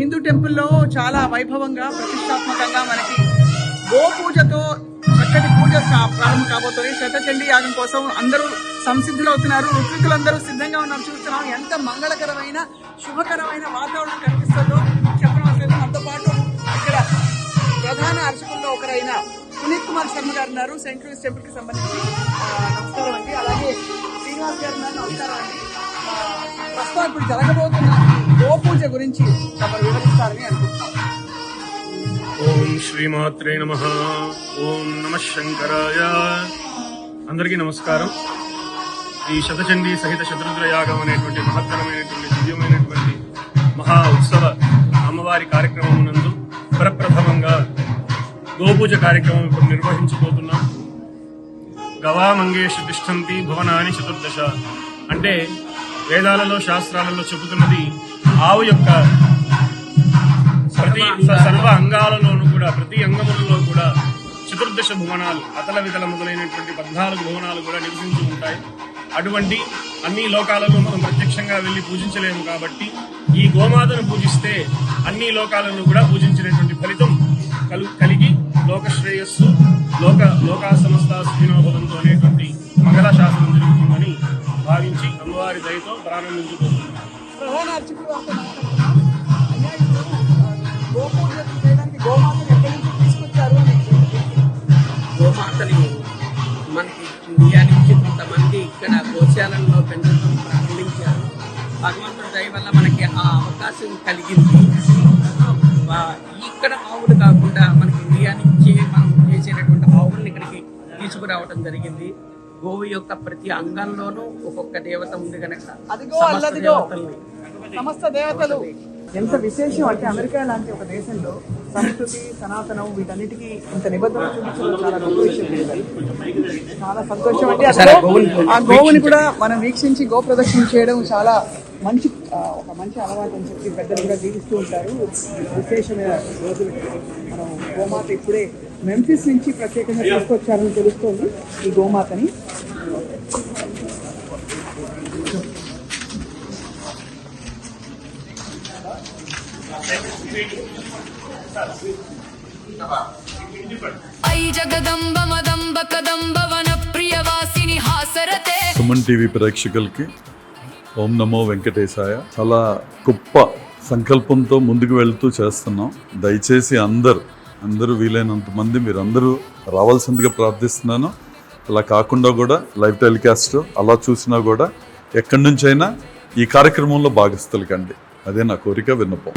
హిందూ టెంపుల్లో చాలా వైభవంగా ప్రతిష్టాత్మకంగా మనకి గోపూజతో చక్కటి పూజ ప్రారంభం కాబోతుంది. శతచండీ యాగం కోసం అందరూ సంసిద్ధులు అవుతున్నారు. ఋత్వికులందరూ సిద్ధంగా ఉన్నారు. చూస్తున్నాం ఎంత మంగళకరమైన శుభకరమైన వాతావరణం కనిపిస్తుందో చెప్పనవసరం. మనతో పాటు ఇక్కడ ప్రధాన అర్చకుల్లో ఒకరైన పునీత్ కుమార్ శర్మ గారు ఉన్నారు, సెయింట్ లూయిస్ టెంపుల్ కి సంబంధించి. నమస్కారం అండి. అలాగే శ్రీనివాస్ గారు ఉన్నారు. నమస్కారం అండి. ప్రస్తుతం ఇప్పుడు జరగబోతున్న గోపూజ గురించి తమరు వివరిస్తారని అనుకుంటున్నాం. ఓం శ్రీమాత్రే నమః. ఓం నమః శంకరాయ. అందరికీ నమస్కారం. ఈ శతచండీ సహిత శతరుద్ర యాగం అనేటువంటి మహత్తరమైనటువంటి దివ్యమైనటువంటి మహా ఉత్సవ అమ్మవారి కార్యక్రమం నందు ప్రప్రథమంగా గోపూజ కార్యక్రమం ఇప్పుడు నిర్వహించబోతున్నాం. గవామంగేషు తిష్టంతి భువనాని చతుర్దశ అంటే వేదాలలో శాస్త్రాలలో చెబుతున్నది ఆవు యొక్క ప్రతి సర్వ అంగాలలోనూ కూడా ప్రతి అంగములలో కూడా చతుర్దశ భువనాలు అతల వితల మొదలైనటువంటి 14 భువనాలు కూడా నివసించి ఉంటాయి. అటువంటి అన్ని లోకాలలో మనం ప్రత్యక్షంగా వెళ్లి పూజించలేము కాబట్టి ఈ గోమాతను పూజిస్తే అన్ని లోకాలను కూడా పూజించినటువంటి ఫలితం కలిగి లోక శ్రేయస్సు లోకా సమస్త సుఖినోభవంతో అనేటువంటి మంగళ శాసనం జరుగుతుందని భావించి అమ్మవారి దయతో ప్రారంభించబోతున్నాం. ప్రధాన అర్చకులు గోపూజ చేయడానికి గోమాతను ఎక్కడి నుంచి తీసుకొచ్చారు అని. గోమాతని మనకి ఇండియా నుంచి కొంతమంది ఇక్కడ గోశాలలో పెంచడం ప్రారంభించారు. భగవంతుడి దయ వల్ల మనకి ఆ అవకాశం కలిగింది. ఇక్కడ ఆవులు కాకుండా మనకి ఇండియా నుంచి మనం చేసేటటువంటి ఆవులను ఇక్కడికి తీసుకురావడం జరిగింది. గోవు యొక్క ప్రతి అంగంలోనూ ఒక్కొక్క దేవత ఉంది కనుక సమస్త దేవతలు. ఎంత విశేషం అంటే అమెరికా లాంటి ఒక దేశంలో సంస్కృతి సనాతనం వీటన్నిటికీ ఇంత నిబద్ధత చూపించడం చాలా గొప్ప విషయం. చాలా సంతోషం అంటే ఆ గోవుని కూడా మనం వీక్షించి గో ప్రదక్షిణ చేయడం చాలా ఒక మంచి అలవాటు అని చెప్పి పెద్దలు కూడా జీవిస్తూ ఉంటారు. విశేషమైన రోజులు మనం గోమాత ఇప్పుడే మెంఫిస్ నుంచి ప్రత్యేకంగా తీసుకొచ్చారని తెలుస్తోంది ఈ గోమాతని. సుమన్ టీవీ ప్రేక్షకులకి ఓం నమో వెంకటేశాయ. చాలా గొప్ప సంకల్పంతో ముందుకు వెళ్తూ చేస్తున్నాం. దయచేసి అందరూ వీలైనంత మంది మీరందరూ రావాల్సిందిగా ప్రార్థిస్తున్నాను. అలా కాకుండా కూడా లైవ్ టెలికాస్ట్ అలా చూసినా కూడా ఎక్కడి నుంచైనా ఈ కార్యక్రమంలో భాగస్థులు కండి. అదే నా కోరిక, విన్నపం.